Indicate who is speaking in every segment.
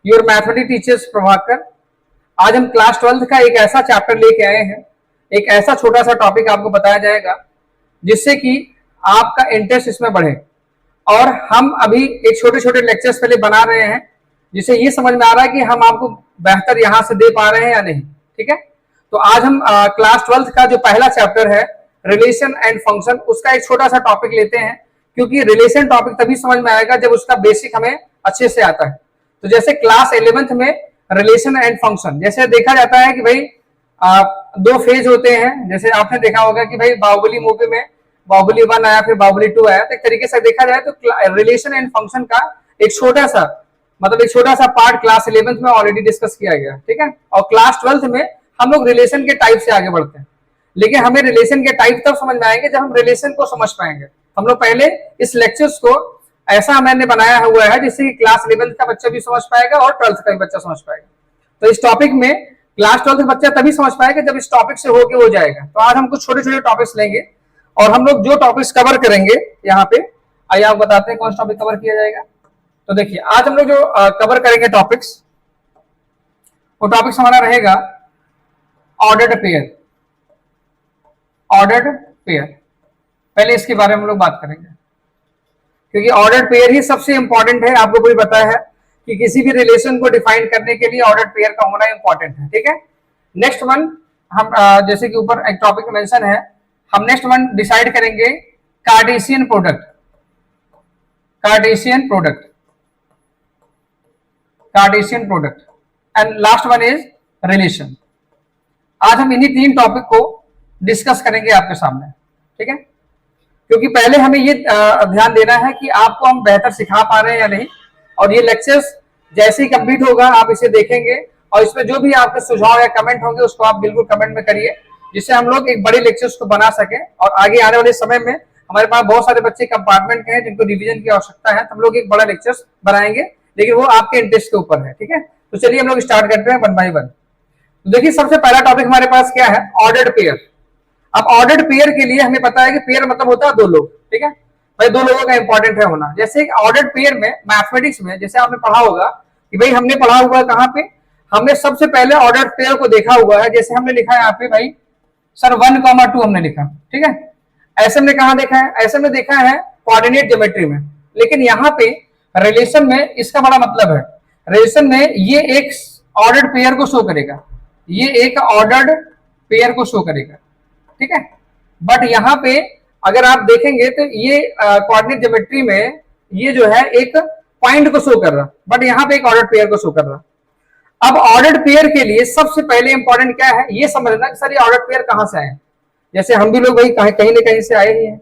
Speaker 1: Your mathematics teachers Prabhakar. आज हम class 12th का एक ऐसा चैप्टर लेके आए हैं, एक ऐसा छोटा सा टॉपिक आपको बताया जाएगा जिससे कि आपका इंटरेस्ट इसमें बढ़े। और हम अभी एक छोटे छोटे लेक्चर्स पहले बना रहे हैं जिससे ये समझ में आ रहा है कि हम आपको बेहतर यहां से दे पा रहे हैं या नहीं। ठीक है, तो आज हम क्लास 12th का जो पहला चैप्टर है रिलेशन एंड फंक्शन, उसका एक छोटा सा टॉपिक लेते हैं, क्योंकि रिलेशन टॉपिक तभी समझ में आएगा जब उसका बेसिक हमें अच्छे से आता है। तो जैसे क्लास 11th में रिलेशन एंड फंक्शन, जैसे देखा जाता है कि भाई दो फेज होते हैं। जैसे आपने देखा होगा कि भाई बाहुबली मूवी में बाहुबली 1 आया, फिर बाहुबली 2 आया। तो एक तरीके से देखा जाए तो रिलेशन एंड फंक्शन का एक छोटा सा पार्ट क्लास 11th में ऑलरेडी डिस्कस किया गया। ठीक है, और क्लास 12th में हम लोग रिलेशन के टाइप से आगे बढ़ते हैं, लेकिन हमें रिलेशन के टाइप तब समझ में आएंगे जब हम रिलेशन को समझ पाएंगे। हम लोग पहले इस लेक्चर्स को ऐसा मैंने बनाया हुआ है जिससे कि क्लास 11th का बच्चा भी समझ पाएगा और 12th का भी बच्चा समझ पाएगा। तो इस टॉपिक में क्लास 12th का बच्चा तभी समझ पाएगा जब इस टॉपिक से होके हो जाएगा। तो आज हम कुछ छोटे छोटे टॉपिक्स लेंगे और हम लोग जो टॉपिक्स कवर करेंगे यहाँ पे, आइए आप बताते हैं कौन सा टॉपिक कवर किया जाएगा। तो देखिए, आज हम लोग जो कवर करेंगे टॉपिक्स, वो टॉपिक्स हमारा रहेगा ऑर्डर्ड पेयर। ऑर्डर्ड पेयर, पहले इसके बारे में हम लोग बात करेंगे, क्योंकि ऑर्डर्ड पेयर ही सबसे इंपॉर्टेंट है। आपको कोई पता है कि किसी भी रिलेशन को डिफाइन करने के लिए ऑर्डर्ड पेयर का होना इंपॉर्टेंट है। ठीक है, नेक्स्ट वन हम जैसे कि ऊपर एक टॉपिक मेंशन है, हम नेक्स्ट वन डिसाइड करेंगे Cartesian product. Cartesian product, Cartesian product, and last one is relation. आज हम इन्हीं तीन टॉपिक को डिस्कस करेंगे आपके सामने। ठीक है, क्योंकि पहले हमें ये ध्यान देना है कि आपको हम बेहतर सिखा पा रहे हैं या नहीं। और ये लेक्चर्स जैसे ही कंप्लीट होगा आप इसे देखेंगे और इसमें जो भी आपके सुझाव या कमेंट होंगे उसको आप बिल्कुल कमेंट में करिए, जिससे हम लोग एक बड़े लेक्चर्स को बना सके। और आगे आने वाले समय में हमारे पास बहुत सारे बच्चे कंपार्टमेंट के हैं जिनको रिवीजन की आवश्यकता है, तो हम लोग एक बड़ा लेक्चर्स बनाएंगे, लेकिन वो आपके इंटरेस्ट के ऊपर है। ठीक है, तो चलिए हम लोग स्टार्ट करते हैं 1 by 1। तो देखिए, सबसे पहला टॉपिक हमारे पास क्या है, ऑर्डर्ड पेयर। अब ऑर्डर्ड पेयर के लिए हमें पता है कि पेयर मतलब होता है दो लोग। ठीक है भाई, दो लोगों का इंपॉर्टेंट है होना। जैसे ऑर्डर्ड पेयर में मैथमेटिक्स में जैसे आपने पढ़ा होगा कि भाई, हमने पढ़ा हुआ कहां पे, हमने सबसे पहले ऑर्डर्ड पेयर को देखा हुआ है। जैसे हमने लिखा है यहाँ पे भाई सर 1,2 हमने लिखा। ठीक है, ऐसे हमने कहा देखा है, ऐसे में देखा है कोऑर्डिनेट ज्योमेट्री में। लेकिन यहाँ पे रिलेशन में इसका बड़ा मतलब है, रिलेशन में ये एक ऑर्डर्ड पेयर को शो करेगा, ये एक ऑर्डर्ड पेयर को शो करेगा। ठीक है, बट यहाँ पे अगर आप देखेंगे तो ये कोऑर्डिनेट ज्योमेट्री में ये जो है एक पॉइंट को शो कर रहा, बट यहाँ पे एक ऑर्डर्ड पेयर को शो कर रहा। अब ऑर्डर्ड पेयर के लिए सबसे पहले इंपॉर्टेंट क्या है, ये समझना कि सर ये ऑर्डर्ड पेयर कहां से आए। जैसे हम भी लोग भाई कहीं ना कहीं से आए ही हैं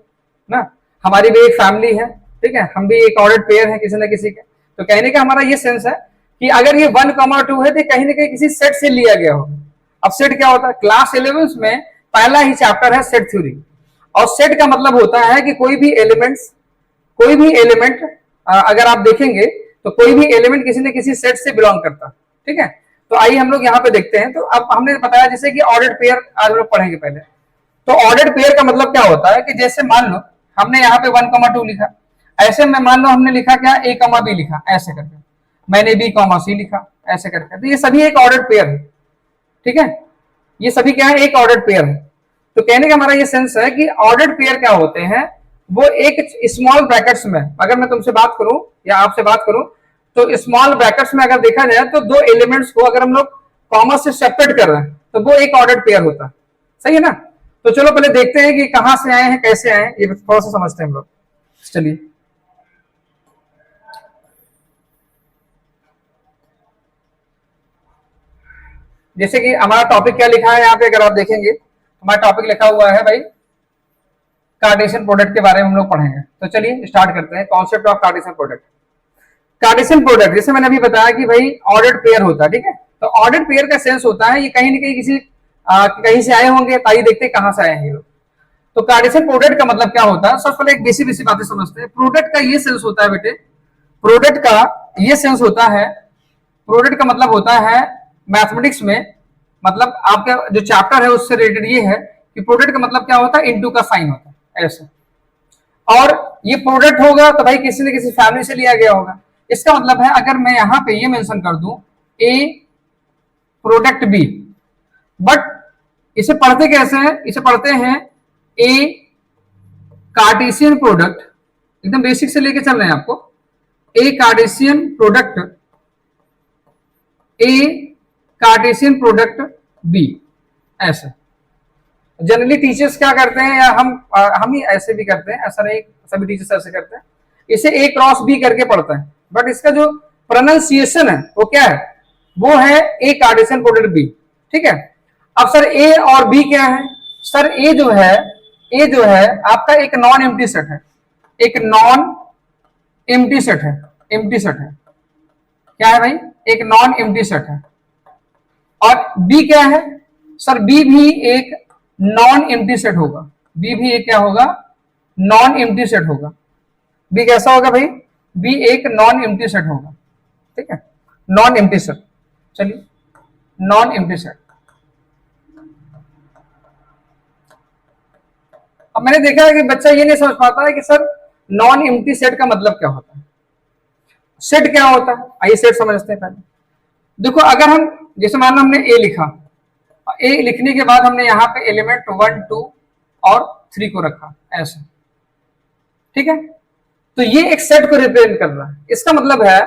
Speaker 1: ना, हमारी भी एक फैमिली है। ठीक है, हम भी एक ऑर्डर्ड पेयर है किसी ना किसी के। तो कहने का हमारा ये सेंस है कि अगर ये 1,2 है तो कहीं ना कहीं किसी सेट से लिया गया हो। अब सेट क्या होता है, क्लास 11 में पहला ही चैप्टर है सेट थ्योरी। और सेट का मतलब होता है कि कोई भी एलिमेंट अगर आप देखेंगे तो कोई भी एलिमेंट किसी न किसी सेट से बिलोंग करता। ठीक है, तो आइए हम लोग यहाँ पे देखते हैं। तो अब हमने बताया जैसे कि ऑर्डर्ड पेयर आज लोग पढ़ेंगे पहले। तो ऑर्डर्ड पेयर का मतलब क्या होता है कि जैसे मान लो हमने यहाँ पे 1,2 लिखा, ऐसे में मान लो हमने लिखा क्या, A, B लिखा, ऐसे करके मैंने B, C लिखा, ऐसे करके। तो ये सभी एक ऑर्डर्ड पेयर है। ठीक है, ये सभी क्या है, एक ऑर्डर्ड पेयर है। तो कहने का हमारा ये सेंस है कि ऑर्डर्ड पेयर क्या होते हैं, वो एक स्मॉल ब्रैकेट्स में, अगर मैं तुमसे बात करूं या आपसे बात करूं तो स्मॉल ब्रैकेट्स में अगर देखा जाए तो दो एलिमेंट्स को अगर हम लोग कॉमा से सेपरेट कर रहे हैं तो वो एक ऑर्डर्ड पेयर होता है। सही है ना। तो चलो पहले देखते हैं कि कहां से आए हैं, कैसे आए हैं, ये थोड़ा सा समझते हैं हम लोग। चलिए, जैसे कि हमारा टॉपिक क्या लिखा है यहाँ पे, अगर आप देखेंगे हमारा टॉपिक लिखा हुआ है भाई कार्टेशियन प्रोडक्ट के बारे में हम लोग पढ़ेंगे। तो चलिए स्टार्ट करते हैं, concept of Cartesian product. Cartesian product जैसे मैंने अभी बताया कि भाई ऑर्डर्ड पेयर होता है। ठीक है, तो ऑर्डर्ड पेयर का सेंस होता है ये कहीं ना कहीं किसी कहीं से आए होंगे। ताइए देखते हैं कहां से आए हैं ये लोग। तो कार्टेशियन प्रोडक्ट का मतलब क्या होता है, सबसे पहले एक बेसिक बातें समझते हैं। प्रोडक्ट का ये सेंस होता है बेटे, प्रोडक्ट का ये सेंस होता है, प्रोडक्ट का मतलब होता है मैथमेटिक्स में, मतलब आपका जो चैप्टर है उससे रिलेटेड ये है कि प्रोडक्ट का मतलब क्या होता है, इनटू का साइन होता है ऐसे। और ये प्रोडक्ट होगा तो भाई किसी न किसी फैमिली से लिया गया होगा। इसका मतलब है अगर मैं यहां पे ये मेंशन कर दूं ए प्रोडक्ट बी, बट इसे पढ़ते कैसे हैं, इसे पढ़ते हैं ए कार्टेशियन प्रोडक्ट, एकदम बेसिक से लेके चल रहे हैं आपको, ए कार्टेशियन प्रोडक्ट, ए कार्टेशियन प्रोडक्ट बी, ऐसे। जनरली टीचर्स क्या करते हैं, या हम ही ऐसे भी करते हैं, ऐसा नहीं सभी टीचर्स ऐसे करते हैं, इसे ए क्रॉस बी करके पढ़ते हैं, बट इसका जो प्रोनाउंसिएशन है वो क्या है, वो है ए कार्टेशियन प्रोडक्ट बी, ठीक है। अब सर ए और बी क्या है, सर ए जो है आपका एक नॉन एम्प्टी सेट है, एक नॉन एम्प्टी सेट है, एम्प्टी सेट है, क्या है भाई, एक नॉन एम्प्टी सेट है। और बी क्या है, सर बी भी एक नॉन एम्प्टी सेट होगा, बी भी एक क्या होगा, नॉन एम्प्टी सेट होगा। बी कैसा होगा भाई, बी एक नॉन एम्प्टी सेट होगा, ठीक है, नॉन एम्प्टी सेट। चलिए नॉन एम्प्टी सेट, अब मैंने देखा है कि बच्चा ये नहीं समझ पाता है कि सर नॉन एम्प्टी सेट का मतलब क्या होता है, सेट क्या होता है, आइए सेट समझते हैं पहले। देखो अगर हम जैसे मान लो हमने ए लिखा, ए लिखने के बाद हमने यहाँ पे एलिमेंट 1 2 और 3 को रखा ऐसे, ठीक है, तो ये एक सेट को रिप्रेजेंट कर रहा है। इसका मतलब है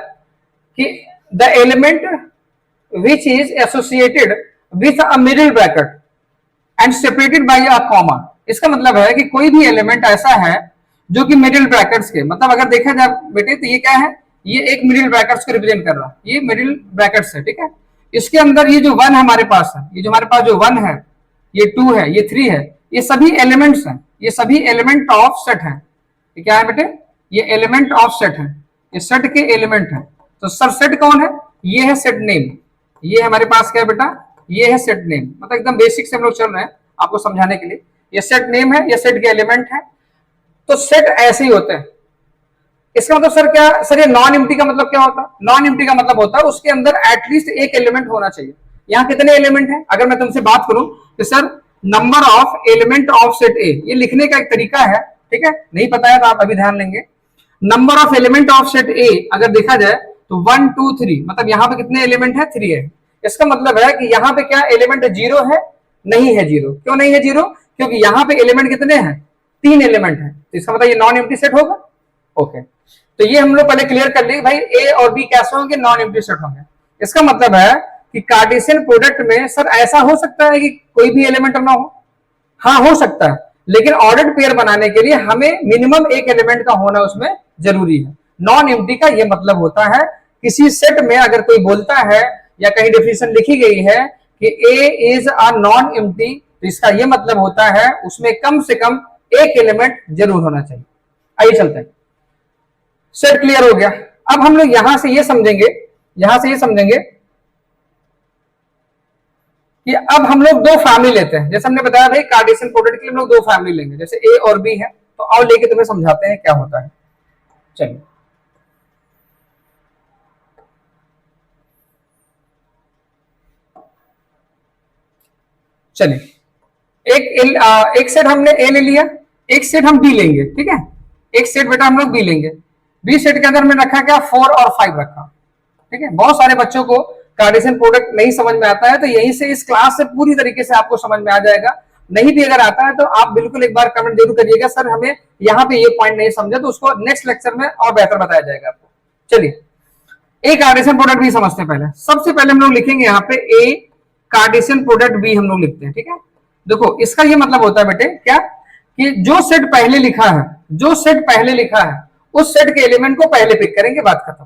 Speaker 1: कि the element which is associated with a middle bracket and separated by a comma. इसका मतलब है कि कोई भी एलिमेंट ऐसा है जो कि मिडिल ब्रैकेट्स के, मतलब अगर देखा जाए बेटे तो ये क्या है, ये एक मिडिल ब्रैकेट्स को रिप्रेजेंट कर रहा है, ये मिडिल ब्रैकेट्स है, ठीक है। इसके अंदर ये जो 1 हमारे पास है, ये जो हमारे पास जो 1 है, ये 2 है, ये 3 है, ये सभी एलिमेंट्स हैं, ये सभी एलिमेंट ऑफ सेट है। ये क्या है बेटे, ये एलिमेंट ऑफ सेट है, ये सेट के एलिमेंट है। तो सर सेट कौन है, ये है सेट नेम, ये हमारे पास क्या है बेटा, ये है सेट नेम। मतलब एकदम बेसिक से हम लोग चल रहे हैं आपको समझाने के लिए, ये सेट नेम है, ये सेट के एलिमेंट है। तो सेट ऐसे ही होते हैं। इसका मतलब सर क्या, सर ये नॉन एम्प्टी का मतलब क्या होता है, नॉन एम्प्टी का मतलब होता है उसके अंदर एटलीस्ट एक एलिमेंट होना चाहिए। यहाँ कितने एलिमेंट हैं, अगर मैं तुमसे बात करूं तो sir number of element of set ए, ये लिखने का एक तरीका है, ठीक है, नहीं पता है तो आप अभी ध्यान लेंगे। Number of element of set ए अगर देखा जाए तो 1 2 3, मतलब यहाँ पे कितने एलिमेंट है, 3 है। इसका मतलब है कि यहाँ पे क्या एलिमेंट 0 है, नहीं है 0। क्यों नहीं है 0, क्योंकि यहाँ पे एलिमेंट कितने हैं, 3 एलिमेंट है, तो इसका मतलब ये नॉन एम्प्टी सेट होगा। ओके, तो ये हम लोग पहले क्लियर कर लिए भाई ए और बी कैसे होंगे, नॉन एम्प्टी सेट होंगे। इसका मतलब है कि कार्टेशियन प्रोडक्ट में सर ऐसा हो सकता है कि कोई भी एलिमेंट ना हो, हाँ हो सकता है, लेकिन ऑर्डर्ड पेयर बनाने के लिए हमें मिनिमम एक एलिमेंट का होना उसमें जरूरी है। नॉन एम्प्टी का ये मतलब होता है किसी सेट में अगर कोई बोलता है या कहीं डेफिनेशन लिखी गई है कि ए इज अ नॉन एम्प्टी, तो इसका ये मतलब होता है उसमें कम से कम एक एलिमेंट जरूर होना चाहिए। आइए चलते हैं, सेट क्लियर हो गया। अब हम लोग यहां से ये समझेंगे, यहां से ये समझेंगे कि अब हम लोग दो फैमिली लेते हैं। जैसे हमने बताया भाई कार्टेशियन प्रोडक्ट के लिए हम लोग दो फैमिली लेंगे, जैसे ए और बी है, तो आओ लेके तुम्हें समझाते हैं क्या होता है। चलिए चलिए एक सेट हमने ए ले लिया, एक सेट हम बी लेंगे, ठीक है, एक सेट बेटा हम लोग बी लेंगे। बी सेट के अंदर हमने रखा क्या, 4 और 5 रखा, ठीक है। बहुत सारे बच्चों को कार्टेशियन प्रोडक्ट नहीं समझ में आता है, तो यहीं से इस क्लास से पूरी तरीके से आपको समझ में आ जाएगा। नहीं भी अगर आता है तो आप बिल्कुल एक बार कमेंट जरूर करिएगा, सर हमें यहाँ पे ये पॉइंट नहीं समझा, तो उसको नेक्स्ट लेक्चर में और बेहतर बताया जाएगा आपको। चलिए एक कार्टेशियन प्रोडक्ट भी समझते हैं। पहले सबसे पहले हम लोग लिखेंगे यहाँ पे ए कार्टेशियन प्रोडक्ट बी हम लोग लिखते हैं, ठीक है। देखो इसका ये मतलब होता है बेटे क्या, कि जो सेट पहले लिखा है, जो सेट पहले लिखा है उस सेट के एलिमेंट को पहले पिक करेंगे, बात खत्म।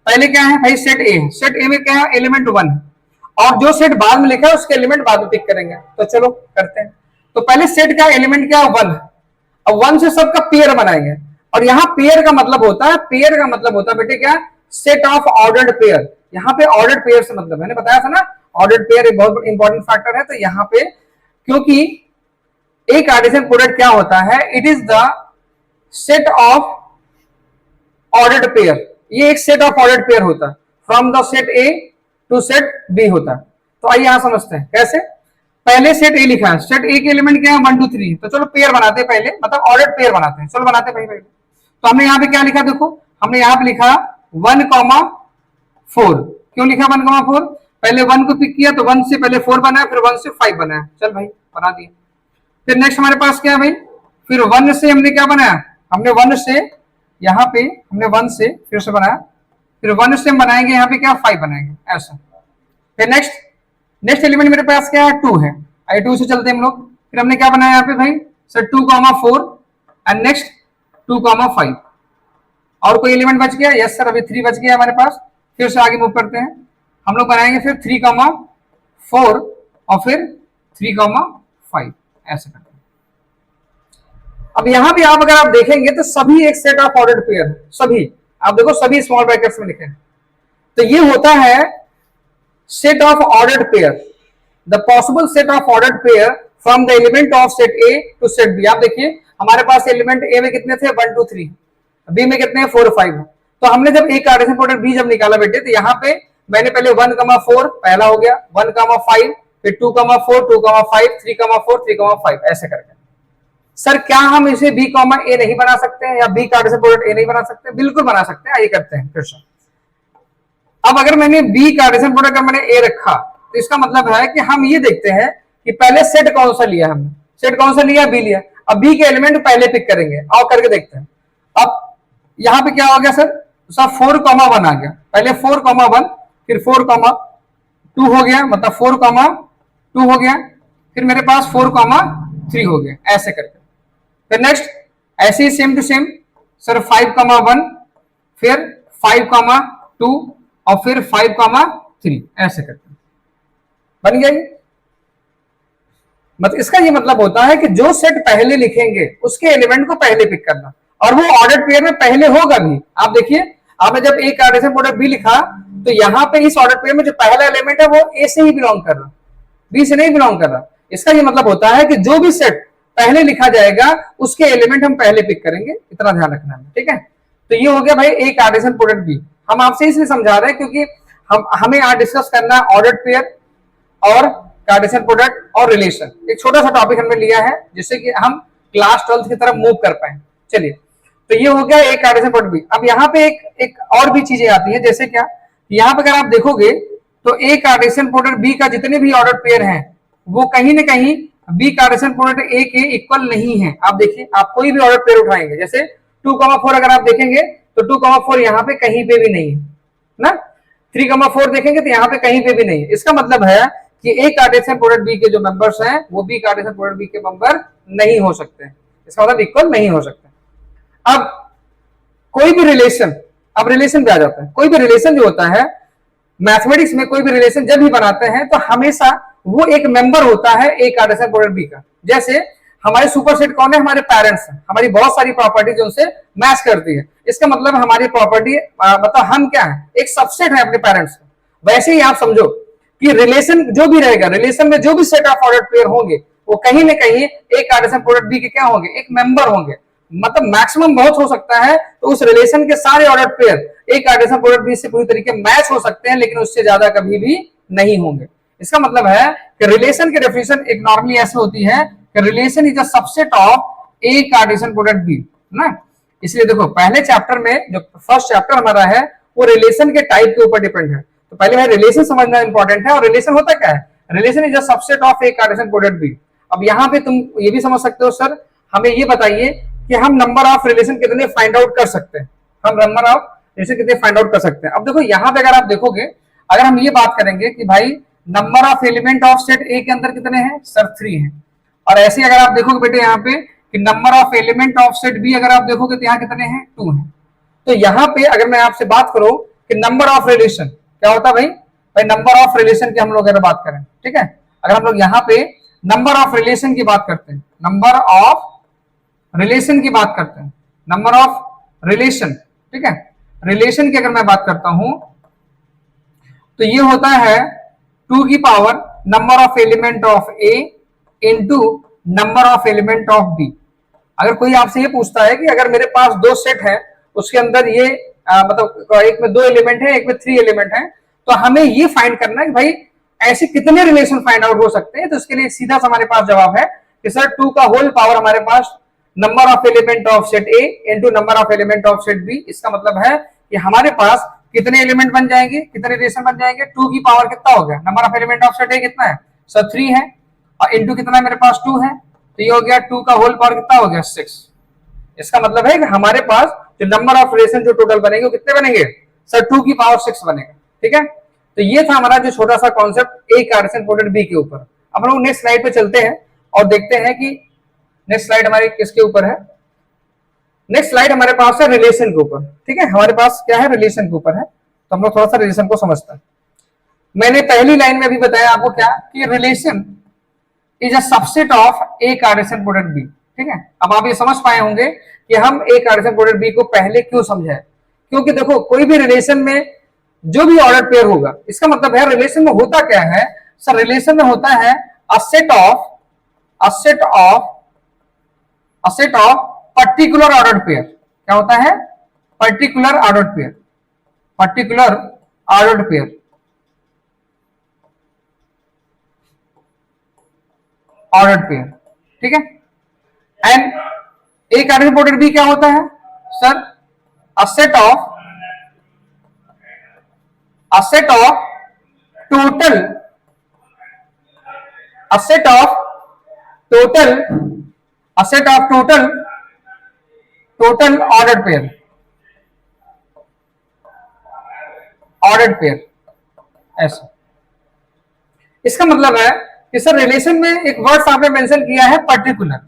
Speaker 1: पहले क्या है भाई, सेट ए है, सेट ए में क्या है, एलिमेंट 1 है, और जो सेट बाद में लिखा है उसके एलिमेंट बाद में पिक करेंगे। तो चलो करते हैं। तो पहले सेट का एलिमेंट क्या है, 1 है। अब 1 से सबका पेयर बनाएंगे, और यहाँ पेयर का मतलब होता है, पेयर का मतलब होता है बेटे क्या, सेट ऑफ ऑर्डर्ड पेयर। यहाँ पे ऑर्डर्ड पेयर से मतलब मैंने बताया था ना, ऑर्डर्ड पेयर एक बहुत इंपॉर्टेंट फैक्टर है। तो यहाँ पे क्योंकि एक कार्टेशियन प्रोडक्ट क्या होता है, it is the set of ordered pair, ये एक सेट ऑफ ऑर्डर्ड पेयर होता है, from the set A to set B होता है। तो आइए यहां समझते हैं कैसे। पहले सेट ए लिखा है, सेट ए के एलिमेंट क्या है, 1 2 3, तो चलो पेयर बनाते हैं पहले, मतलब ऑर्डर्ड पेयर बनाते हैं, चलो बनाते हैं पहले। तो हमने यहाँ पे क्या लिखा, देखो हमने यहाँ पे लिखा 1,4। क्यों लिखा 1,4? पहले 1 को पिक किया तो 1 से पहले 4 बनाया, फिर 1 से 5 बनाया, चल भाई बना दिया। फिर नेक्स्ट हमारे पास क्या है भाई, फिर 1 से हमने क्या बनाया, हमने 1 से यहाँ पे हमने 1 से फिर से बनाया, फिर 1 से हम बनाएंगे यहाँ पे क्या 5 बनाएंगे ऐसा। फिर नेक्स्ट एलिमेंट मेरे पास क्या है 2 है, आई 2 से चलते हैं हम लोग। फिर हमने क्या बनाया यहाँ पे भाई सर 2,4 एंड नेक्स्ट 2,5। और कोई एलिमेंट बच गया? यस सर अभी 3 बच गया हमारे पास। फिर से आगे मूव करते हैं, हम लोग बनाएंगे फिर 3,4 और फिर 3,5 ऐसे करते हैं। अब यहां भी आप अगर आप देखेंगे तो सभी एक सेट ऑफ ऑर्डर्ड पेयर है, सभी आप देखो सभी स्मॉल ब्रैकेट्स में लिखे हैं। तो ये होता है set of ordered pair, the possible set of ordered pair from the element of set A to set B. आप देखिए हमारे पास एलिमेंट ए में कितने थे 1 2 3, बी में कितने 4 5 है। तो हमने जब ए कार्टेशियन प्रोडक्ट बी जब निकाला बेटे तो यहाँ पे मैंने पहले 1,4 पहला हो गया, 1,5 फिर 2,4 2,5 3,4 3,5 ऐसे करके। सर क्या हम इसे बी कॉमा ए नहीं बना सकते हैं या बी कार्टेशियन प्रोडक्ट ए नहीं बना सकते? बिल्कुल बना सकते हैं, आइए करते हैं फिर से। अब अगर मैंने बी कार्टेशियन प्रोडक्ट का मैंने ए रखा तो इसका मतलब है कि हम ये देखते हैं कि पहले सेट कौन सा लिया हमने, सेट कौन सा लिया बी लिया। अब बी के एलिमेंट पहले पिक करेंगे, आओ करके देखते हैं। अब यहां पे क्या हो गया सर 4,1 आ गया, पहले 4,1 फिर 4,2 हो गया, मतलब 4,2 हो गया, फिर मेरे पास 4,3 हो गया ऐसे करके। फिर नेक्स्ट ऐसे ही सेम टू सेम सर 5,1 फिर 5,2 और फिर 5,3 ऐसे करके बन गया ये। मतलब इसका ये मतलब होता है कि जो सेट पहले लिखेंगे उसके एलिमेंट को पहले पिक करना, और वो ऑर्डर्ड पेयर में पहले होगा भी। आप देखिए आपने जब ए कार्टेशियन प्रोडक्ट बी लिखा तो यहाँ पे इस ऑर्डर पेयर में जो पहला एलिमेंट है वो ए से ही बिलोंग कर रहा, बी से नहीं बिलोंग कर रहा। इसका ये मतलब होता है कि जो भी सेट पहले लिखा जाएगा उसके एलिमेंट हम पहले पिक करेंगे, इतना ध्यान रखना है, ठीक है। तो ये हो गया भाई ए कार्टेशियन प्रोडक्ट बी। हम आपसे इसलिए समझा रहे हैं क्योंकि हमें आज डिस्कस करना है ऑर्डर्ड पेयर और कार्टेशियन प्रोडक्ट और रिलेशन। एक छोटा सा टॉपिक हमने लिया है जिससे कि हम क्लास 12 की तरफ मूव कर पाए। चलिए तो ये हो गया एक कार्टेशियन प्रोडक्ट बी। अब यहाँ पे एक और भी चीजें आती है, जैसे क्या यहाँ पे अगर आप देखोगे तो ए कार्टेशियन प्रोडक्ट बी का जितने भी ऑर्डर पेयर हैं वो कहीं ना कहीं बी कार्टेशियन प्रोडक्ट ए के इक्वल नहीं है। आप देखिए आप कोई भी ऑर्डर पेयर उठाएंगे, जैसे 2,4 अगर आप देखेंगे तो 2,4 यहाँ पे कहीं पे भी नहीं है ना, 3,4 देखेंगे तो यहाँ पे कहीं पे भी नहीं है। इसका मतलब है कि ए कार्टेशियन प्रोडक्ट बी के जो मेंबर्स हैं वो बी कार्टेशियन प्रोडक्ट बी के मेंबर नहीं हो सकते, इसका मतलब इक्वल नहीं हो सकते। अब कोई भी रिलेशन, अब रिलेशन पे आ जाता है, कोई भी रिलेशन जो होता है मैथमेटिक्स में, कोई भी रिलेशन जब भी बनाते हैं तो हमेशा वो एक मेंबर होता है ए कार्टेशियन प्रोडक्ट बी का। जैसे हमारे सुपरसेट कौन है, हमारे पेरेंट्स हैं, हमारी बहुत सारी प्रॉपर्टी जो उनसे मैच करती है। इसका मतलब हमारी प्रॉपर्टी मतलब हम क्या है, एक सबसेट है अपने पेरेंट्स का। वैसे ही आप समझो कि रिलेशन जो भी रहेगा, रिलेशन में जो भी सेट ऑफ ऑर्डर पेयर होंगे वो कहीं ना कहीं एक कार्टेशियन प्रोडक्ट बी के क्या होंगे, एक मेंबर होंगे। मतलब मैक्सिमम बहुत हो सकता है तो उस रिलेशन के सारे ऑर्डर पेयर एक कार्टेशियन प्रोडक्ट बी से पूरी तरीके मैच हो सकते हैं, लेकिन उससे ज्यादा कभी भी नहीं होंगे। इसका मतलब है कि रिलेशन की डेफिनेशन एक नॉर्मली ऐसे होती है कि relation is a subset of A Cartesian product B ना। इसलिए देखो पहले चैप्टर में जो फर्स्ट चैप्टर हमारा है वो रिलेशन के टाइप के ऊपर डिपेंड है। तो पहले भाई रिलेशन समझना इंपॉर्टेंट है। और रिलेशन होता क्या है, relation is a subset of A Cartesian product B. अब यहाँ पे तुम ये भी समझ सकते हो सर हमें ये बताइए कि हम नंबर ऑफ रिलेशन कितने फाइंड आउट कर सकते हैं, हम नंबर ऑफ रिलेशन कितने फाइंड आउट कर सकते हैं। अब देखो यहाँ पे अगर आप देखोगे, अगर हम ये बात करेंगे कि भाई number of element of set ए के अंदर कितने हैं सर 3 हैं, और ऐसे अगर आप देखोगे बेटे यहाँ पे कि number of element of set B अगर आप देखोगे तो यहाँ कितने हैं 2 हैं। तो यहाँ पे अगर मैं आपसे बात करूं कि नंबर ऑफ रिलेशन क्या होता है भाई नंबर ऑफ रिलेशन की हम लोग अगर बात करें, ठीक है, अगर हम लोग यहाँ पे नंबर ऑफ रिलेशन की बात करते हैं, नंबर ऑफ रिलेशन की बात करते हैं, नंबर ऑफ रिलेशन, ठीक है, रिलेशन की अगर मैं बात करता हूं तो ये होता है 2 की power number of element of A into number of element of B. अगर कोई आपसे ये पूछता है कि अगर मेरे पास 2 सेट है उसके अंदर ये मतलब एक में 2 एलिमेंट है एक में 3 एलिमेंट है, तो हमें ये फाइंड करना है कि भाई ऐसे कितने रिलेशन फाइंड आउट हो सकते हैं। तो इसके लिए सीधा सा हमारे पास जवाब है कि सर 2 का होल पावर हमारे पास number of element of set A into number of element of set B. इसका मतलब है कि हमारे पास कितने एलिमेंट बन जाएंगे, कितने रिलेशन बन जाएंगे, 2 की पावर कितना हो गया, number of element of set ए कितना है सर 3 है, और इंटू कितना है मेरे पास 2 है, तो ये हो गया 2 का होल पावर कितना हो गया 6। इसका मतलब है कि हमारे पास जो नंबर ऑफ रिलेशन जो टोटल बनेंगे वो कितने बनेंगे सर 2 की पावर 6 बनेगा। ठीक है, तो ये था हमारा जो छोटा सा कॉन्सेप्ट ए कार्टेशियन कोऑर्डिनेट बी के ऊपर। अब हम लोग नेक्स्ट स्लाइड पे चलते हैं और देखते हैं कि नेक्स्ट स्लाइड हमारी किसके ऊपर है। नेक्स्ट स्लाइड हमारे पास है रिलेशन के ऊपर। ठीक है, हमारे पास क्या है रिलेशन के ऊपर है, तो हम लोग थोड़ा सा रिलेशन को समझते हैं। मैंने पहली लाइन में भी बताया आपको क्या कि relation is a subset of A Cartesian coordinate B. ठीक है, अब आप ये समझ पाए होंगे कि हम ए कार्टेशियन कोऑर्डिनेट बी को पहले क्यों समझा है, क्योंकि देखो कोई भी रिलेशन में जो भी ऑर्डर पेयर होगा, इसका मतलब है रिलेशन में होता क्या है सर, रिलेशन में होता है a set of particular order pair. क्या होता है particular order pair, particular order pair, order pair. ठीक है, and A Cartesian coordinate B क्या होता है sir, a set of total order pair, order pair ऐसा। इसका मतलब है कि सर रिलेशन में एक वर्ड आपने मेंशन किया है पर्टिकुलर।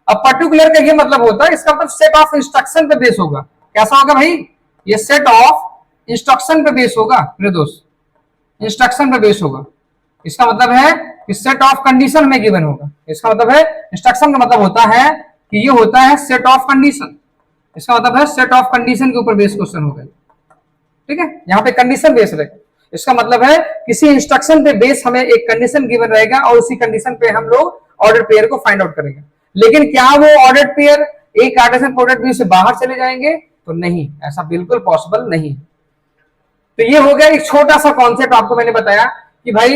Speaker 1: अब पर्टिकुलर का ये मतलब होता है, इसका मतलब सेट ऑफ इंस्ट्रक्शन पे बेस होगा। कैसा होगा भाई, ये सेट ऑफ इंस्ट्रक्शन पे बेस होगा मेरे दोस्त, इंस्ट्रक्शन पे बेस होगा। इसका मतलब है कि सेट ऑफ कंडीशन में गिवन होगा। इसका मतलब है इंस्ट्रक्शन का मतलब होता है कि ये होता है सेट ऑफ कंडीशन। इसका मतलब है सेट ऑफ कंडीशन के ऊपर बेस क्वेश्चन होगा। ठीक है, यहाँ पे कंडीशन बेस रहेगा। इसका मतलब है किसी इंस्ट्रक्शन पे बेस हमें एक कंडीशन गिवन रहेगा और उसी कंडीशन पे हम लोग ऑर्डर पेयर को फाइंड आउट करेंगे। लेकिन क्या वो ऑर्डर पेयर एक कार्टेशियन कोऑर्डिनेट बी से बाहर चले जाएंगे, तो नहीं, ऐसा बिल्कुल पॉसिबल नहीं। तो ये हो गया एक छोटा सा कॉन्सेप्ट आपको मैंने बताया कि भाई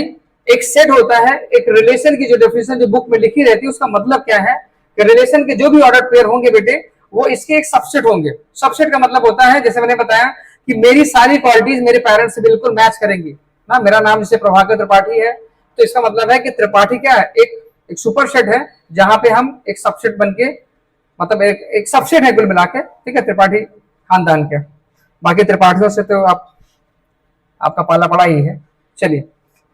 Speaker 1: एक सेट होता है, एक रिलेशन की जो डेफिनेशन जो बुक में लिखी रहती है उसका मतलब क्या है कि रिलेशन के जो भी ऑर्डर पेयर होंगे बेटे वो इसके एक सबसेट होंगे। सबसेट का मतलब होता है जैसे मैंने बताया कि मेरी सारी क्वालिटीज मेरे पेरेंट्स से बिल्कुल मैच करेंगी ना। मेरा नाम जैसे प्रभाकर त्रिपाठी है, तो इसका मतलब है कि त्रिपाठी क्या है, एक सुपर सेट है जहां पे हम एक सबसेट बनके मतलब एक सबसेट है कुल मिला के। ठीक है, त्रिपाठी खानदान के, बाकी त्रिपाठियों से तो आपका पाला पड़ा ही है। चलिए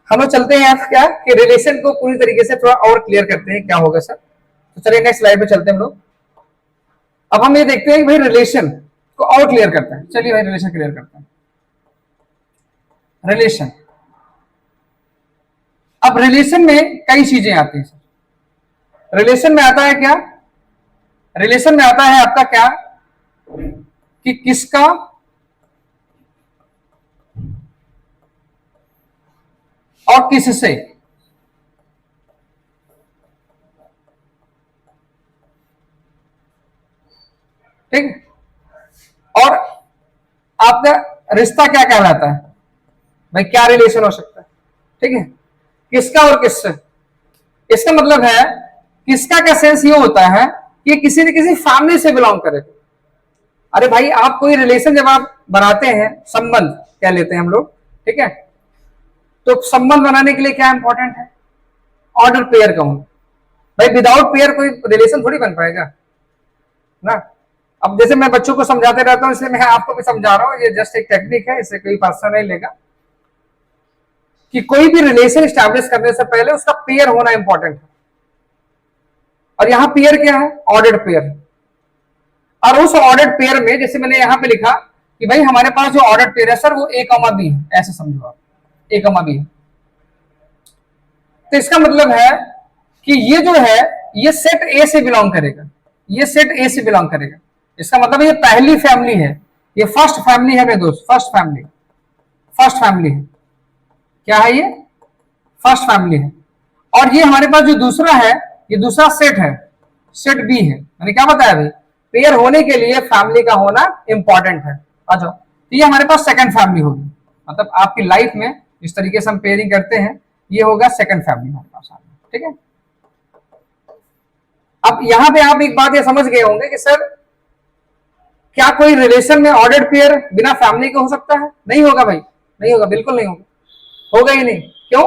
Speaker 1: हम लोग चलते हैं यहाँ क्या कि रिलेशन को पूरी तरीके से थोड़ा और क्लियर करते हैं क्या होगा सर। तो चलिए नेक्स्ट स्लाइड पे चलते हैं हम लोग। अब हम ये देखते हैं कि भाई रिलेशन को और क्लियर करते हैं। चलिए भाई रिलेशन क्लियर करते हैं। रिलेशन, अब रिलेशन में कई चीजें आती हैं सर। रिलेशन में आता है क्या, रिलेशन में आता है आपका क्या कि किसका और किससे, ठीक है, और आपका रिश्ता क्या कहलाता है, भाई क्या रिलेशन हो सकता है। ठीक है, किसका और किससे। इसका मतलब है किसका का सेंस ये होता है कि किसी न किसी फैमिली से बिलोंग करे। अरे भाई आप कोई रिलेशन जब आप बनाते हैं, संबंध कह लेते हैं हम लोग, ठीक है, तो संबंध बनाने के लिए क्या इंपॉर्टेंट है, ऑर्डर पेयर का होना। भाई विदाउट पेयर कोई रिलेशन थोड़ी बन पाएगा ना। अब जैसे मैं बच्चों को समझाते रहता हूं इसलिए मैं आपको भी समझा रहा हूं, ये जस्ट एक टेक्निक है, इससे कोई पर्सन नहीं लेगा कि कोई भी रिलेशन स्टैब्लिश करने से पहले उसका पेयर होना इंपॉर्टेंट है। और यहां पेयर क्या है, ऑर्डर्ड पेयर। और उस ऑर्डर्ड पेयर में जैसे मैंने यहां पे लिखा कि भाई हमारे पास जो ऑर्डर्ड पेयर है सर वो ए कॉमा बी है, ऐसे समझो आप, ए कॉमा बी है। तो इसका मतलब है कि ये जो है ये सेट ए से बिलोंग करेगा, ये सेट ए से बिलोंग करेगा। इसका मतलब ये पहली फैमिली है, ये फर्स्ट फैमिली है मेरे दोस्त, फर्स्ट फैमिली, फर्स्ट फैमिली है। क्या है ये, फर्स्ट फैमिली है। और ये हमारे पास जो दूसरा है ये दूसरा सेट है, सेट बी है। मैंने क्या बताया भाई, पेयर होने के लिए फैमिली का होना इंपॉर्टेंट है। आ जाओ, तो ये हमारे पास सेकंड फैमिली होगी, मतलब आपकी लाइफ में जिस तरीके से हम पेयरिंग करते हैं ये होगा सेकंड फैमिली हमारे पास। ठीक है, अब यहां पे आप एक बात ये समझ गए होंगे कि सर क्या कोई रिलेशन में ऑर्डर्ड पेयर बिना फैमिली के हो सकता है? नहीं होगा भाई, नहीं होगा, बिल्कुल नहीं होगा, होगा ही नहीं। क्यों?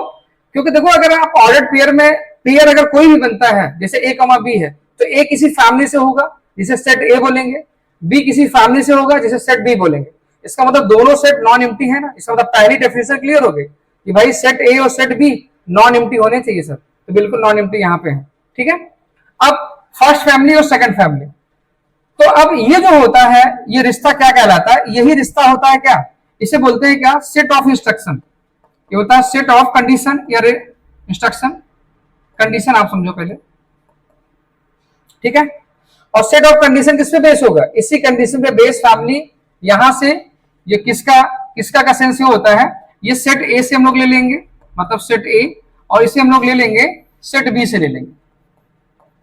Speaker 1: क्योंकि देखो अगर आप ऑर्डर्ड पेयर में पेयर अगर कोई भी बनता है, जैसे ए कमा बी है, तो ए किसी फैमिली से होगा जिसे सेट ए बोलेंगे, बी किसी फैमिली से होगा जिसे सेट बी बोलेंगे। इसका मतलब दोनों सेट नॉन एम्प्टी है ना। इसका मतलब पहली डेफिनेशन क्लियर हो गई कि भाई सेट ए और सेट बी नॉन एम्प्टी होने चाहिए सर, तो बिल्कुल नॉन एम्प्टी यहाँ पे है। ठीक है, अब फर्स्ट फैमिली और सेकंड फैमिली, तो अब ये जो होता है ये रिश्ता क्या कहलाता है? यही रिश्ता होता है क्या, इसे बोलते हैं क्या? Set of instruction. ये होता है सेट ऑफ कंडीशन या इंस्ट्रक्शन, कंडीशन आप समझो पहले, ठीक है। और सेट ऑफ कंडीशन किस पे बेस होगा? इसी कंडीशन पे बेस फैमिली, यहां से ये किसका किसका का सेंस ये होता है, ये सेट ए से हम लोग ले लेंगे, मतलब सेट ए, और इसे हम लोग ले लेंगे सेट बी से ले लेंगे,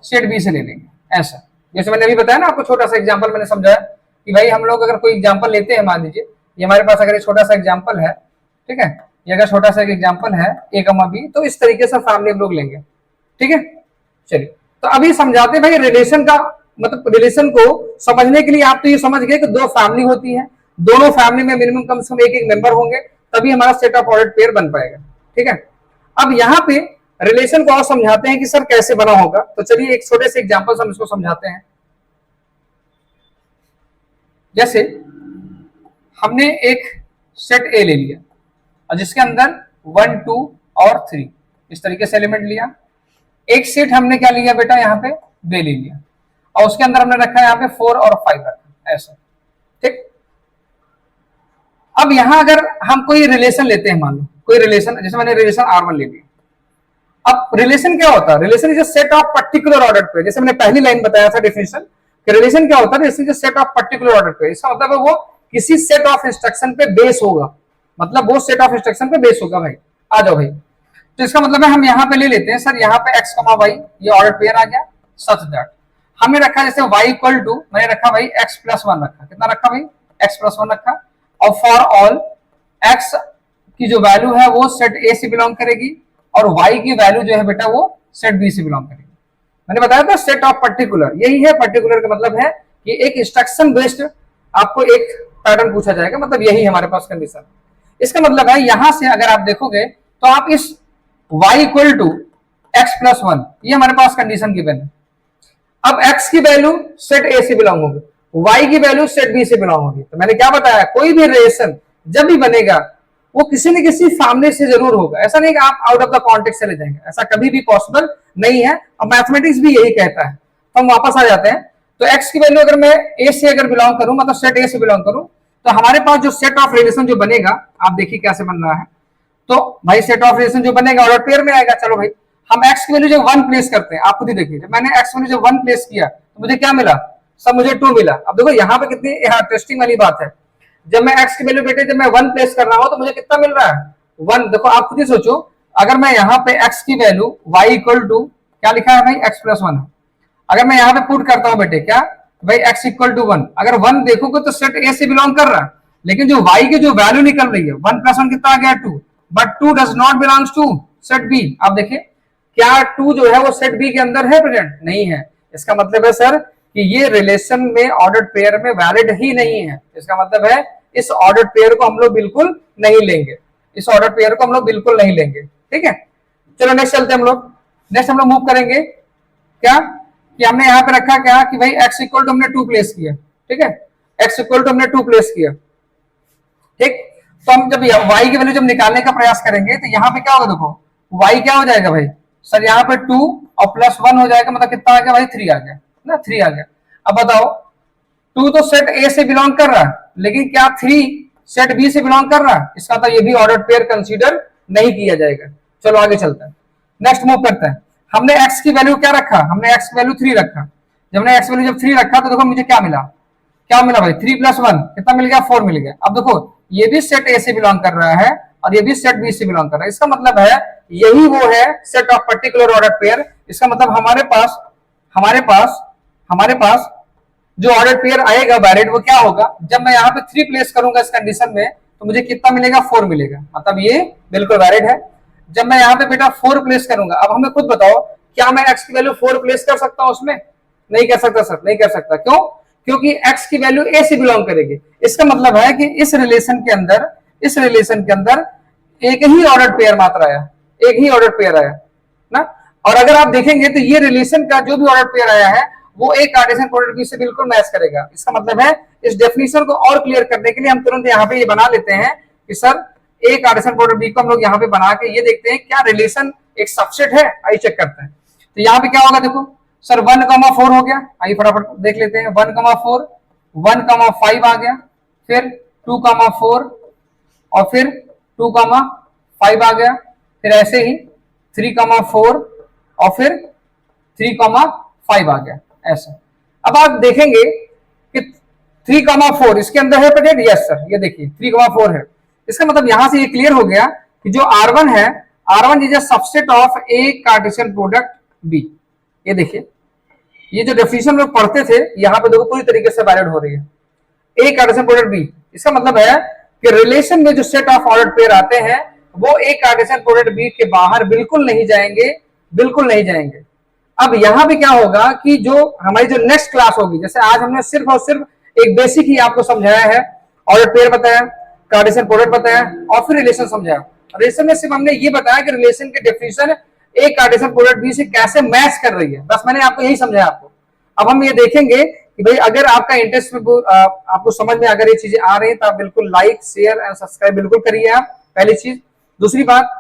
Speaker 1: सेट बी से ले लेंगे, ऐसा। जैसे मैंने अभी बताया ना आपको, छोटा सा एग्जांपल मैंने समझाया कि भाई हम लोग अगर कोई एग्जांपल लेते हैं, मान लीजिए ये हमारे पास अगर एक छोटा सा एग्जांपल है, ठीक है, ये अगर छोटा सा एक एग्जांपल है ए कमा बी, तो इस तरीके से फैमिली हम लोग लेंगे, ठीक है। चलिए, तो अभी समझाते हैं भाई रिलेशन का, मतलब रिलेशन को समझने के लिए आप तो ये समझ गए कि दो फैमिली होती है, दोनों फैमिली में मिनिमम कम से कम एक एक मेंबर होंगे, तभी हमारा सेट ऑफ ऑर्डर्ड पेयर बन पाएगा, ठीक है। अब यहाँ पे रिलेशन को और समझाते हैं कि सर कैसे बना होगा, तो चलिए एक छोटे से एग्जांपल से हम इसको समझाते हैं। जैसे हमने एक सेट ए ले लिया और जिसके अंदर 1 2 और 3 इस तरीके से एलिमेंट लिया। एक सेट हमने क्या लिया बेटा, यहाँ पे बे ले लिया, और उसके अंदर हमने रखा यहाँ पे 4 और 5 रखा, ऐसा, ठीक। अब यहां अगर हम कोई रिलेशन लेते हैं, मान लो कोई रिलेशन, जैसे मैंने रिलेशन R1 ले लिया। अब रिलेशन क्या होता है? Relation is a set of particular order पे, जैसे मैंने पहली लाइन बताया था डेफिनेशन कि रिलेशन क्या होता है, relation is a set of particular order पे। इसका मतलब है वो किसी सेट ऑफ इंस्ट्रक्शन पे बेस होगा, मतलब वो सेट ऑफ इंस्ट्रक्शन पे बेस होगा भाई। आ जाओ भाई, तो इसका मतलब है हम यहाँ पे ले लेते हैं सर, यहाँ पे x, y ये ऑर्डर पेयर आ गया, सच दैट हमने रखा जैसे y इक्वल टू, मैंने रखा भाई x प्लस 1 रखा, कितना रखा भाई, x प्लस 1 रखा, और फॉर ऑल x की जो वैल्यू है वो सेट A से बिलोंग करेगी, और y की वैल्यू जो है बेटा वो सेट B से बिलोंग करेगी। मैंने बताया था सेट ऑफ पर्टिकुलर, यही है पर्टिकुलर का मतलब है कि एक इंस्ट्रक्शन बेस्ड आपको एक पैटर्न पूछा जाएगा, मतलब यही हमारे पास कंडीशन। इसका मतलब है यहां से अगर आप देखोगे तो आप इस y equal to x plus 1 ये हमारे पास कंडीशन गिवन है। अब x की वैल्यू सेट A से बिलोंग होगी, y की वैल्यू सेट B से बिलोंग होगी। तो मैंने क्या बताया, कोई भी रिलेशन जब भी बनेगा वो किसी न किसी फैमिली से जरूर होगा, ऐसा नहीं कि आप आउट ऑफ द कॉन्टेक्स्ट चले जाएंगे, ऐसा कभी भी पॉसिबल नहीं है, और मैथमेटिक्स भी यही कहता है। तो हम वापस आ जाते हैं, तो x की वैल्यू अगर मैं A से अगर बिलोंग करूं, मतलब सेट A से बिलोंग करूं, तो हमारे पास जो सेट ऑफ रिलेशन जो बनेगा, आप देखिए कैसे बन रहा है। तो भाई सेट ऑफ रिलेशन जो बनेगा ऑर्डर पेयर में आएगा। चलो भाई हम x की वैल्यू जब 1 प्लेस करते हैं, आप खुद ही देखिए, जब मैंने x वैल्यू जब 1 प्लेस किया तो मुझे क्या मिला, सब मुझे 2 मिला। अब देखो यहाँ पे कितनी इंटरेस्टिंग वाली बात है, जब मैं x की वैल्यू बेटे जब मैं 1 प्लेस कर रहा हूं तो मुझे कितना मिल रहा है, 1। देखो आप खुद ही सोचो, अगर मैं यहाँ पे x की वैल्यू y इक्वल टू क्या लिखा है भाई, x प्लस 1, अगर मैं यहाँ पे पुट करता हूँ बेटे क्या भाई x इक्वल टू 1, अगर 1 देखोगे तो सेट A से बिलोंग कर रहा है, लेकिन जो y की जो वैल्यू निकल रही है 1 प्लस 1 कितना आ गया 2, but 2 does not belongs to set B। आप देखिए क्या 2 जो है वो सेट B के अंदर है, प्रेजेंट नहीं है। इसका मतलब है सर कि ये रिलेशन में ऑर्डर्ड पेयर में वैलिड ही नहीं है। इसका मतलब है इस ऑर्डर्ड पेयर को हम लोग बिल्कुल नहीं लेंगे, इस ऑर्डर पेयर को हम लोग बिल्कुल नहीं लेंगे, ठीक है। चलो नेक्स्ट चलते हैं हम लोग, नेक्स्ट हम लोग मूव करेंगे क्या कि हमने यहाँ पे रखा क्या कि भाई x इक्वल टू हमने 2 प्लेस किया, ठीक है, x इक्वल टू हमने 2 प्लेस किया, ठीक। तो हम जब y की वैल्यू जब निकालने का प्रयास करेंगे तो यहाँ पे क्या होगा, देखो y क्या हो जाएगा भाई सर, यहाँ पे 2 और प्लस 1 हो जाएगा, मतलब कितना आ गया भाई 3 आ गया ना, 3 आ गया। अब बताओ 2 तो सेट A से बिलोंग कर रहा है, लेकिन क्या 3 सेट B से बिलोंग कर रहा है, इसका तो ये भी ऑर्डर पेयर कंसीडर नहीं किया जाएगा। चलो आगे चलते हैं, नेक्स्ट मूव करते हैं। हमने x की वैल्यू क्या रखा, हमने x की वैल्यू 3 रखा। जब हमने x वैल्यू जब 3 रखा तो देखो मुझे क्या मिला, क्या मिला भाई 3 प्लस 1 कितना मिल गया, 4 मिल गया। अब देखो ये भी सेट A से बिलोंग कर रहा है और ये भी सेट B से बिलोंग कर रहा है, इसका मतलब है यही वो है set of particular order pair. इसका मतलब हमारे पास जो ऑर्डर पेयर आएगा वैलिड वो क्या होगा, जब मैं यहाँ पे 3 प्लेस करूंगा इस कंडीशन में तो मुझे कितना मिलेगा, 4 मिलेगा, मतलब ये बिल्कुल वैलिड है। जब मैं यहाँ पे बेटा 4 प्लेस करूंगा, अब हमें खुद बताओ क्या मैं x की वैल्यू 4 प्लेस कर सकता हूँ उसमें, नहीं कर सकता सर, नहीं कर सकता। क्यों? क्योंकि x की वैल्यू a से बिलोंग करेगी। इसका मतलब है कि इस रिलेशन के अंदर एक ही ऑर्डर पेयर मात्र आया, एक ही ऑर्डर पेयर आया ना। और अगर आप देखेंगे तो ये रिलेशन का जो भी ऑर्डर पेयर आया है वो एक कार्टेशियन प्रोडक्ट बी से बिल्कुल मैच करेगा। इसका मतलब है इस डेफिनेशन को और क्लियर करने के लिए हम तुरंत यहाँ पे ये बना लेते हैं कि सर ए कार्टेशियन प्रोडक्ट बी को हम लोग यहाँ पे बना के ये देखते हैं क्या रिलेशन एक सबसेट है, आइए चेक करते हैं। तो यहाँ पे क्या होगा, देखो सर 1,4 हो गया, आइए फटाफट देख लेते हैं। 1,4 1,5 आ गया, फिर 2,4 और फिर 2,5 आ गया, फिर ऐसे ही 3,4 और फिर 3,5 आ गया ऐसा। अब आप देखेंगे कि 3,4 इसके अंदर है प्रोडक्ट, यस सर, ये देखिए 3,4 है। इसका मतलब यहां से ये क्लियर हो गया कि जो R1 है, R1 is a subset of A Cartesian product B. ये देखिए ये जो डेफिनेशन लोग पढ़ते थे यहाँ पे देखो पूरी तरीके से वैलिड हो रही है, ए कार्टेशियन प्रोडक्ट बी। इसका मतलब है कि रिलेशन में जो सेट ऑफ ऑर्डर पेयर आते हैं वो ए कार्टेशियन प्रोडक्ट बी के बाहर बिल्कुल नहीं जाएंगे, बिल्कुल नहीं जाएंगे। अब यहाँ पे क्या होगा कि जो हमारी जो नेक्स्ट क्लास होगी, जैसे आज हमने सिर्फ और सिर्फ एक बेसिक ही आपको समझाया है, ऑर्डर पेयर बताया, कार्टेशियन प्रोडक्ट बताया और फिर रिलेशन समझाया। रिलेशन में सिर्फ हमने ये बताया कि रिलेशन की डेफिनेशन एक कार्टेशियन प्रोडक्ट बी से कैसे मैच कर रही है, बस मैंने आपको यही समझाया आपको। अब हम ये देखेंगे कि भाई अगर आपका इंटरेस्ट में आपको समझ में अगर ये चीजें आ रही हैं तो आप बिल्कुल लाइक शेयर एंड सब्सक्राइब बिल्कुल करिए आप, पहली चीज। दूसरी बात,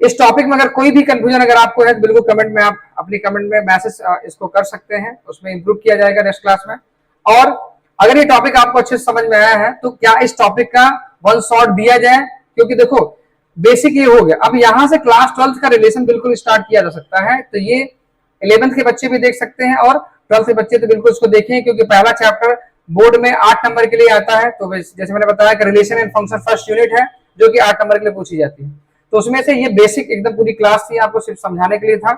Speaker 1: इस टॉपिक में अगर कोई भी कंफ्यूजन अगर आपको है तो बिल्कुल कमेंट में आप अपनी कमेंट में मैसेज इसको कर सकते हैं, उसमें इंप्रूव किया जाएगा नेक्स्ट क्लास में। और अगर ये टॉपिक आपको अच्छे से समझ में आया है तो क्या इस टॉपिक का वन शॉट दिया जाए, क्योंकि देखो बेसिक ये हो गया। अब यहाँ से क्लास 12 का रिलेशन बिल्कुल स्टार्ट किया जा सकता है, तो ये 11th के बच्चे भी देख सकते हैं और 12th के बच्चे तो बिल्कुल इसको देखें, क्योंकि पहला चैप्टर बोर्ड में 8 नंबर के लिए आता है। तो जैसे मैंने बताया कि relation and function first unit है जो कि 8 नंबर के लिए पूछी जाती है, तो उसमें से ये बेसिक एकदम पूरी क्लास थी, आपको सिर्फ समझाने के लिए था।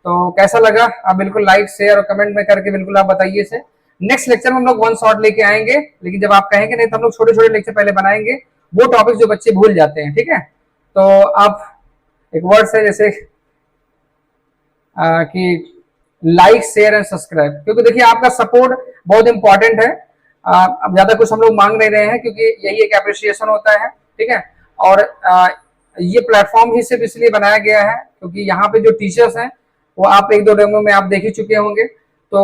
Speaker 1: तो कैसा लगा आप बिल्कुल लाइक शेयर और कमेंट में करके बिल्कुल आप बताइए इसे। नेक्स्ट लेक्चर में हम लोग वन शॉट लेके आएंगे, लेकिन जब आप कहेंगे नहीं तो हम लोग छोटे छोटे लेक्चर पहले बनाएंगे, वो टॉपिक जो बच्चे भूल जाते हैं, ठीक है। तो आप एक वर्ड से जैसे कि लाइक शेयर एंड सब्सक्राइब, क्योंकि देखिए आपका सपोर्ट बहुत इंपॉर्टेंट है। अब ज्यादा कुछ हम लोग मांग नहीं रहे हैं, क्योंकि यही एक अप्रिसिएशन होता है, ठीक है। और ये प्लेटफॉर्म ही सिर्फ इसलिए बनाया गया है क्योंकि यहाँ पे जो टीचर्स हैं वो आप एक दो डेमो में आप देख ही चुके होंगे, तो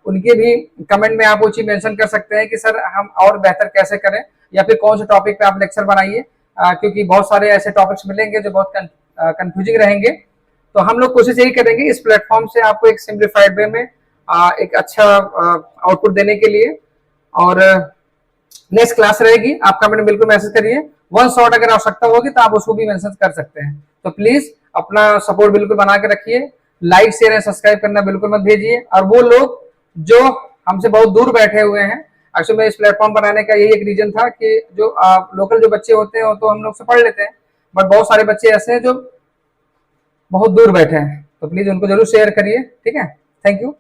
Speaker 1: उनके भी कमेंट में आप वो चीज मेंशन कर सकते हैं कि सर हम और बेहतर कैसे करें, या फिर कौन से टॉपिक पे आप लेक्चर बनाइए, क्योंकि बहुत सारे ऐसे टॉपिक्स मिलेंगे जो बहुत कंफ्यूजिंग रहेंगे। तो हम लोग कोशिश यही करेंगे इस प्लेटफॉर्म से आपको एक सिंप्लीफाइड वे में एक अच्छा आउटपुट देने के लिए। और नेक्स्ट क्लास रहेगी, आप कमेंट में बिल्कुल मैसेज करिए। वन शॉट अगर आवश्यकता होगी तो आप उसको भी मेंशन कर सकते हैं। तो प्लीज अपना सपोर्ट बिल्कुल बना के रखिए, लाइक शेयर एंड सब्सक्राइब करना बिल्कुल मत भेजिए। और वो लोग जो हमसे बहुत दूर बैठे हुए हैं, एक्चुअली में इस प्लेटफॉर्म बनाने का यही एक रीजन था कि जो लोकल जो बच्चे होते हैं तो हम लोग से पढ़ लेते हैं, बट बहुत सारे बच्चे ऐसे हैं जो बहुत दूर बैठे हैं, तो प्लीज उनको जरूर शेयर करिए, ठीक है। Thank you.